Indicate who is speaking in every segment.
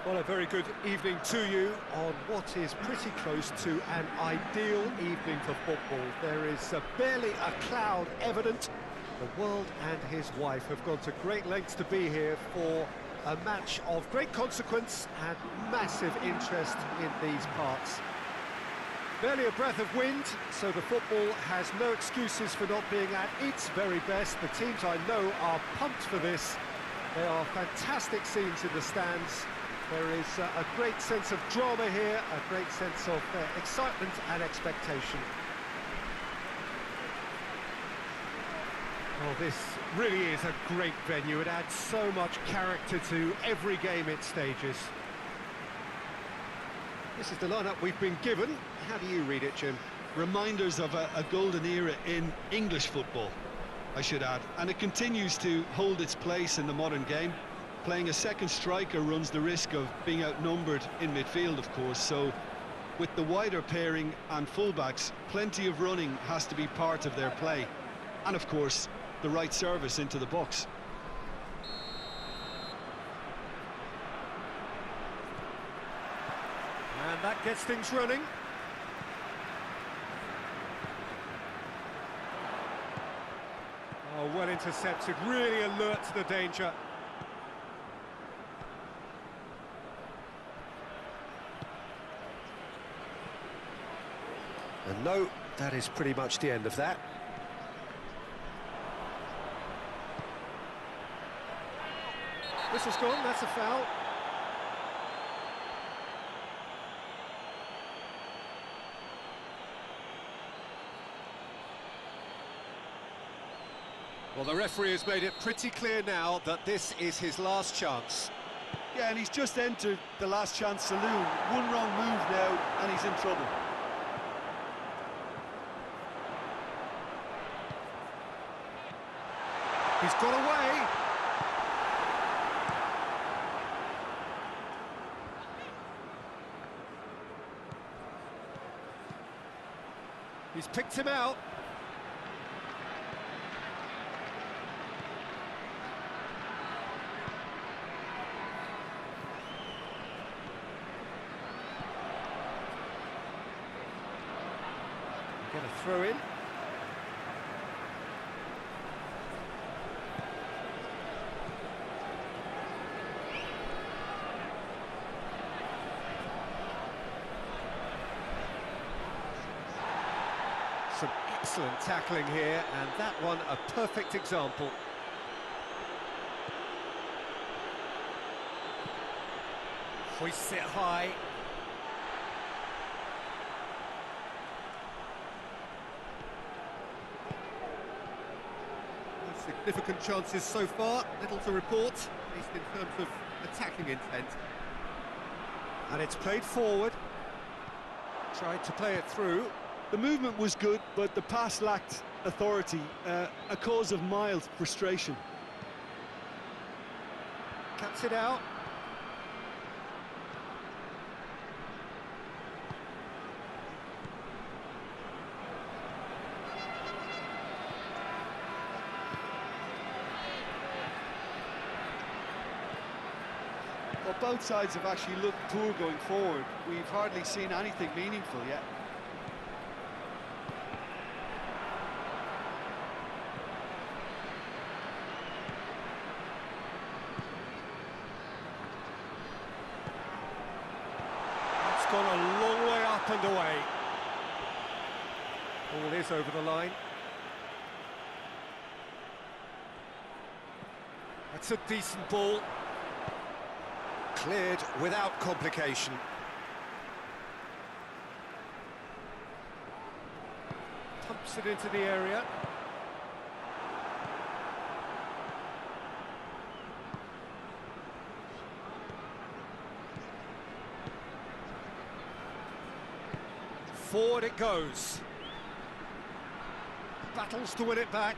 Speaker 1: Well, a very good evening to you on what is pretty close to an ideal evening for football. There is barely a cloud evident. The world and his wife have gone to great lengths to be here for a match of great consequence and massive interest in these parts. Barely a breath of wind, so the football has no excuses for not being at its very best. The teams I know are pumped for this. There are fantastic scenes in the stands. There is a great sense of drama here, a great sense of excitement and expectation. Well, this really is a great venue. It adds so much character to every game it stages. This is the lineup we've been given. How do you read it, Jim?
Speaker 2: Reminders of a golden era in English football, I should add. And it continues to hold its place in the modern game. Playing a second striker runs the risk of being outnumbered in midfield, of course, so with the wider pairing and fullbacks, plenty of running has to be part of their play. And of course, the right service into the box.
Speaker 1: And that gets things running. Oh, well intercepted, really alert to the danger. And no, that is pretty much the end of that. Whistle's gone, that's a foul. Well, the referee has made it pretty clear now that this is his last chance.
Speaker 2: Yeah, and he's just entered the last chance saloon. One wrong move now, and he's in trouble.
Speaker 1: He's got away. He's picked him out. Get a throw in. Some excellent tackling here, and that one a perfect example. Hoists it high. Significant chances so far, little to report, at least in terms of attacking intent. And it's played forward. Tried to play it through.
Speaker 2: The movement was good, but the pass lacked authority, a cause of mild frustration.
Speaker 1: Cuts it out.
Speaker 2: Well, both sides have actually looked poor going forward. We've hardly seen anything meaningful yet.
Speaker 1: It's gone a long way up and away. Ball is over the line. That's a decent ball. Cleared without complication. Pumps it into the area. Forward it goes. Battles to win it back.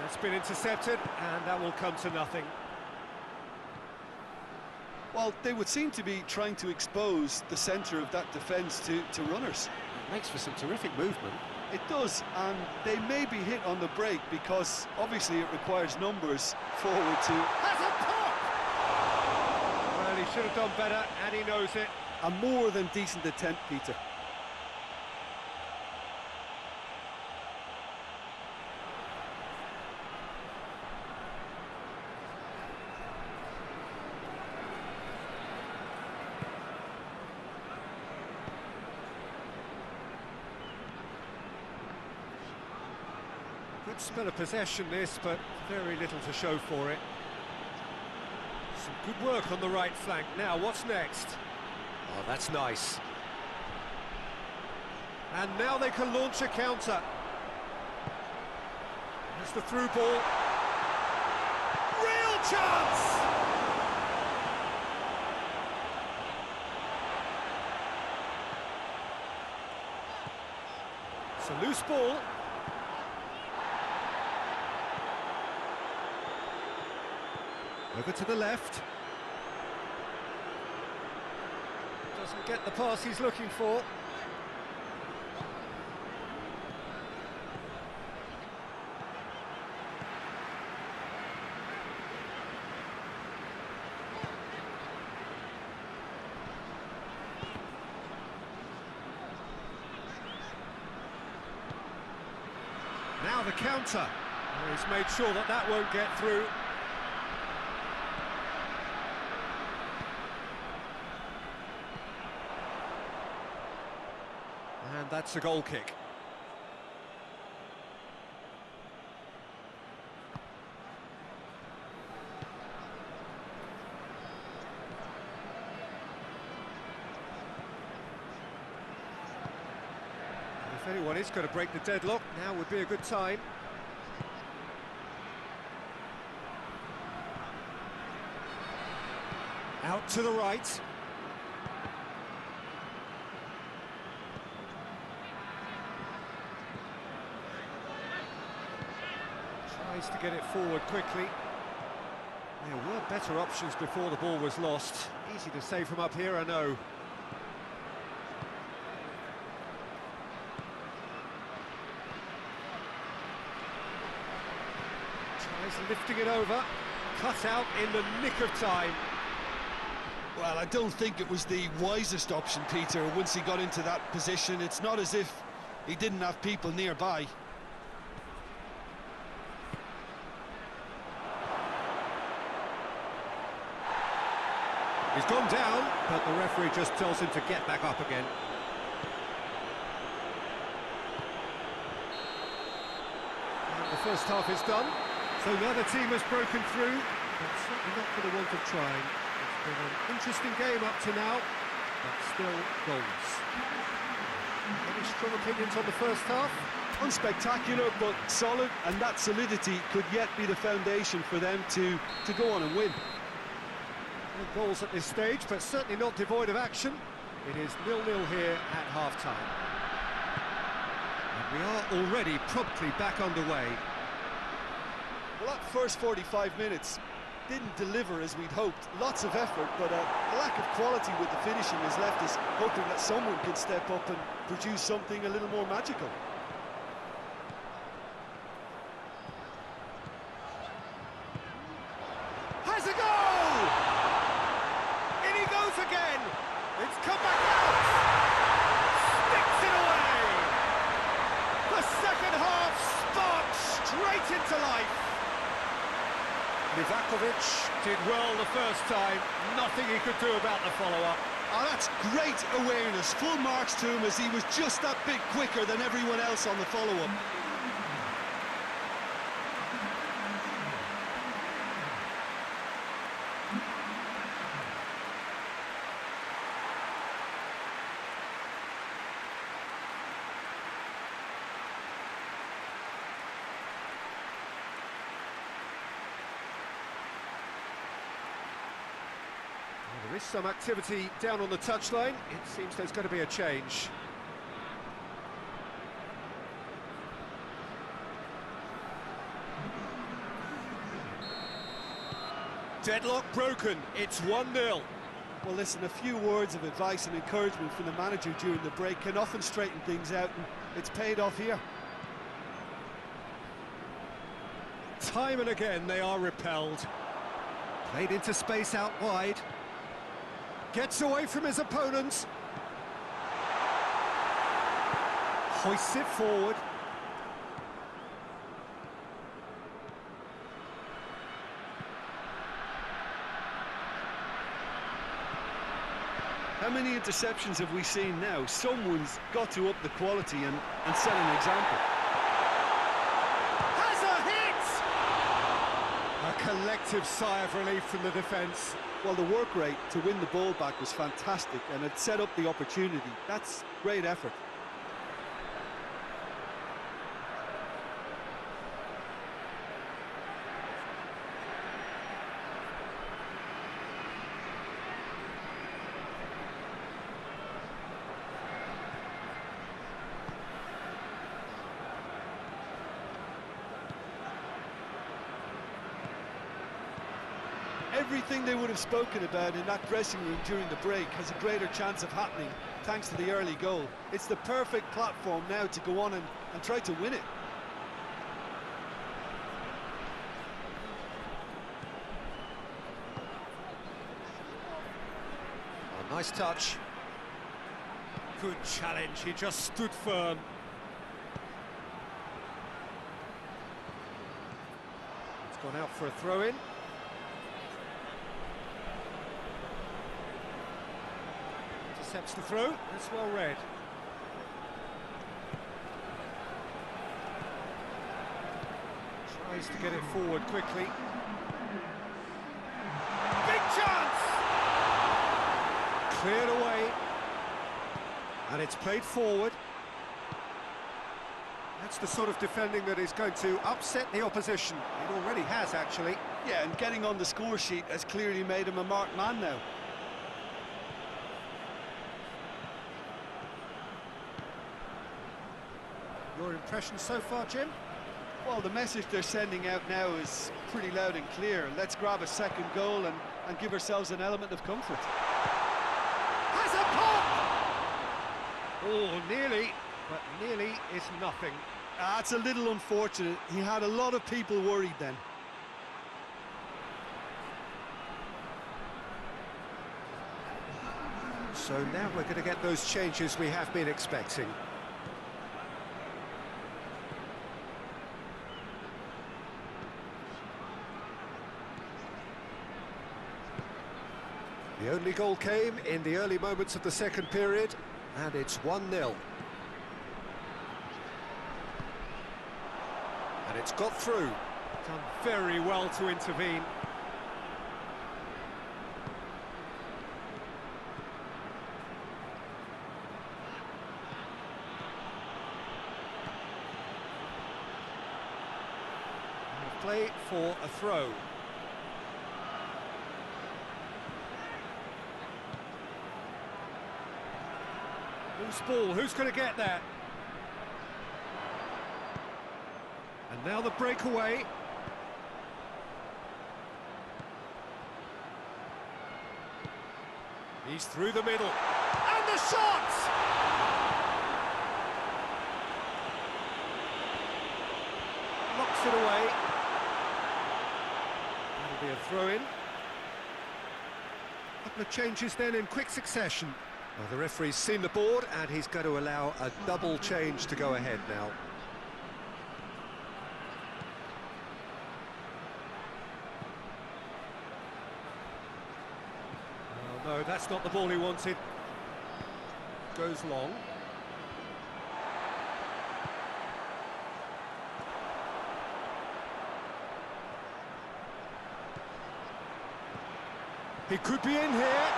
Speaker 1: It's been intercepted, and that will come to nothing.
Speaker 2: Well, Well, they would seem to be trying to expose the centre of that defence to runners.
Speaker 1: It makes for some terrific movement.
Speaker 2: It does, and they may be hit on the break because obviously it requires numbers forward to...
Speaker 1: Has a pop! Well, he should have done better, and he knows it.
Speaker 2: A more than decent attempt, Peter.
Speaker 1: Good spell of possession this, but very little to show for it. Some good work on the right flank. Now, what's next? Oh, that's nice. And now they can launch a counter. That's the through ball. Real chance! It's a loose ball. Over to the left. Doesn't get the pass he's looking for. Now the counter. Oh, he's made sure that that won't get through. And that's a goal kick. If anyone is going to break the deadlock, now would be a good time. Out to the right. Tries to get it forward quickly. There were better options before the ball was lost. Easy to say from up here, I know. Tries lifting it over. Cut out in the nick of time.
Speaker 2: Well, I don't think it was the wisest option, Peter, once he got into that position. It's not as if he didn't have people nearby.
Speaker 1: He's gone down, but the referee just tells him to get back up again. And the first half is done, so the other team has broken through, but certainly not for the want of trying. It's been an interesting game up to now, but still goals. Any strong opinions on the first half?
Speaker 2: Unspectacular, but solid, and that solidity could yet be the foundation for them to go on and win.
Speaker 1: No goals at this stage, but certainly not devoid of action. It is 0-0 here at half-time. And we are already promptly back underway.
Speaker 2: Well, that first 45 minutes didn't deliver as we'd hoped. Lots of effort, but a lack of quality with the finishing has left us hoping that someone can step up and produce something a little more magical.
Speaker 1: Has a goal! In he goes again! It's come back out! Sticks it away! The second half sparks straight into life! Livakovic did well the first time, nothing he could do about the follow-up.
Speaker 2: Oh, that's great awareness, full marks to him as he was just that bit quicker than everyone else on the follow-up.
Speaker 1: There is some activity down on the touchline. It seems there's going to be a change. Deadlock broken. It's 1-0.
Speaker 2: Well, listen, a few words of advice and encouragement from the manager during the break can often straighten things out, and it's paid off here.
Speaker 1: Time and again they are repelled. Played into space out wide. Gets away from his opponents. Hoists it forward.
Speaker 2: How many interceptions have we seen now? Someone's got to up the quality and set an example.
Speaker 1: Has a hit! A collective sigh of relief from the defence.
Speaker 2: Well, the work rate to win the ball back was fantastic, and it set up the opportunity. That's great effort. Everything they would have spoken about in that dressing room during the break has a greater chance of happening thanks to the early goal. It's the perfect platform now to go on and try to win it.
Speaker 1: Oh, nice touch. Good challenge, he just stood firm. It's gone out for a throw-in. Intercepts the throw, that's well read. Tries to get it forward quickly. Big chance! Cleared away. And it's played forward. That's the sort of defending that is going to upset the opposition. It already has, actually.
Speaker 2: Yeah, and getting on the score sheet has clearly made him a marked man now.
Speaker 1: Your impression so far, Jim?
Speaker 2: Well, the message they're sending out now is pretty loud and clear. Let's grab a second goal and give ourselves an element of comfort.
Speaker 1: Has a pop! Oh, nearly, but nearly is nothing.
Speaker 2: It's a little unfortunate. He had a lot of people worried then.
Speaker 1: So now we're going to get those changes we have been expecting. The only goal came in the early moments of the second period, and it's 1-0. And it's got through. Done very well to intervene. And play for a throw. Loose ball, who's going to get that? And now the breakaway. He's through the middle. And the shot! Knocks it away. That'll be a throw-in. Couple of changes then in quick succession. Well, the referee's seen the board and he's going to allow a double change to go ahead now. Oh, no, that's not the ball he wanted. Goes long. He could be in here.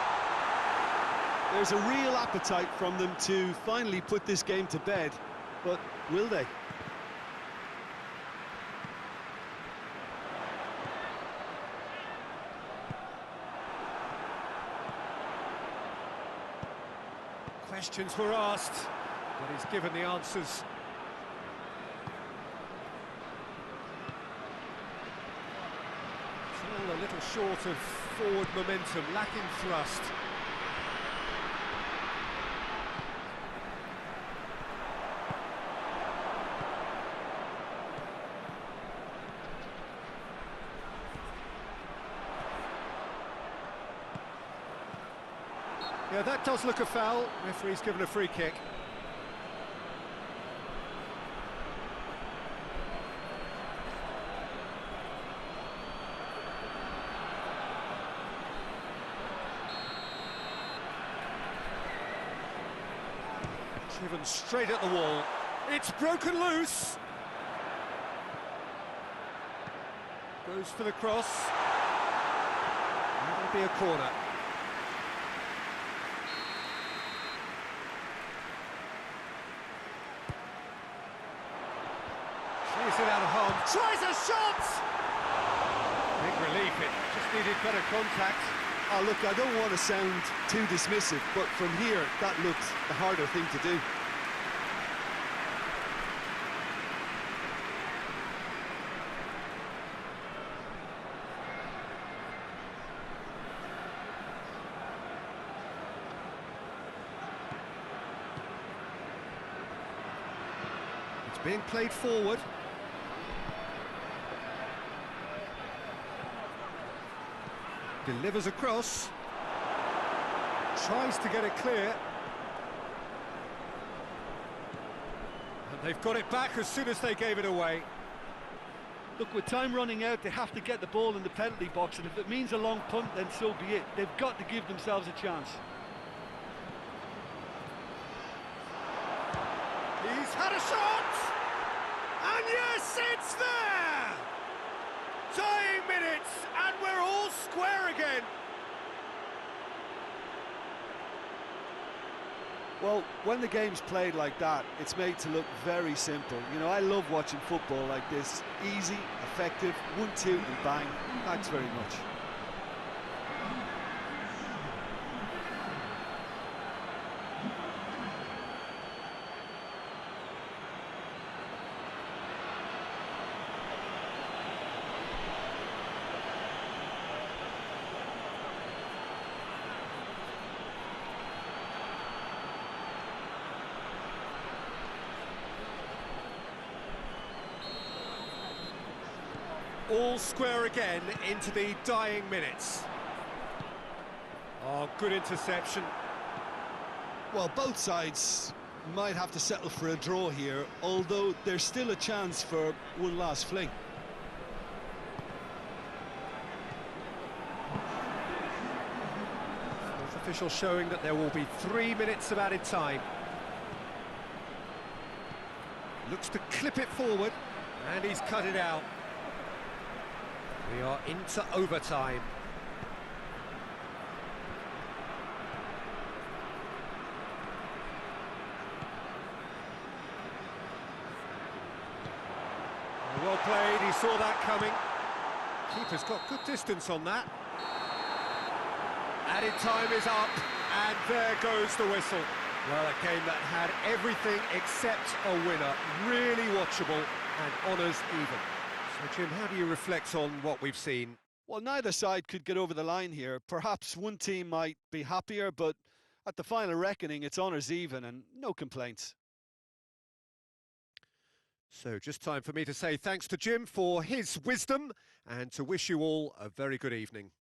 Speaker 2: There's a real appetite from them to finally put this game to bed, but will they?
Speaker 1: Questions were asked, but he's given the answers. Still a little short of forward momentum, lacking thrust. Yeah, that does look a foul. Referee's given a free kick. Driven straight at the wall. It's broken loose. Goes for the cross. That'll be a corner. Clears it out of harm. Tries a shot! Big relief, it just needed better contact.
Speaker 2: Oh, look, I don't want to sound too dismissive, but from here, that looks the harder thing to do.
Speaker 1: It's being played forward. Delivers across. Tries to get it clear. And they've got it back as soon as they gave it away.
Speaker 3: Look, with time running out, they have to get the ball in the penalty box, and if it means a long punt, then so be it. They've got to give themselves a chance.
Speaker 1: He's had a shot! And yes, it's there! Dying minutes, and we're all square again.
Speaker 2: Well, when the game's played like that, it's made to look very simple. You know, I love watching football like this. Easy, effective, 1-2 and bang. Thanks very much.
Speaker 1: All square again into the dying minutes. Oh, good interception.
Speaker 2: Well, both sides might have to settle for a draw here, although there's still a chance for one last fling.
Speaker 1: Fourth official showing that there will be 3 minutes of added time. Looks to clip it forward, and he's cut it out. We are into overtime. Well played, he saw that coming. Keeper's got good distance on that. Added time is up, and there goes the whistle. Well, a game that had everything except a winner. Really watchable and honours even. So, Jim, how do you reflect on what we've seen?
Speaker 2: Well, neither side could get over the line here. Perhaps one team might be happier, but at the final reckoning, it's honours even and no complaints.
Speaker 1: So, just time for me to say thanks to Jim for his wisdom and to wish you all a very good evening.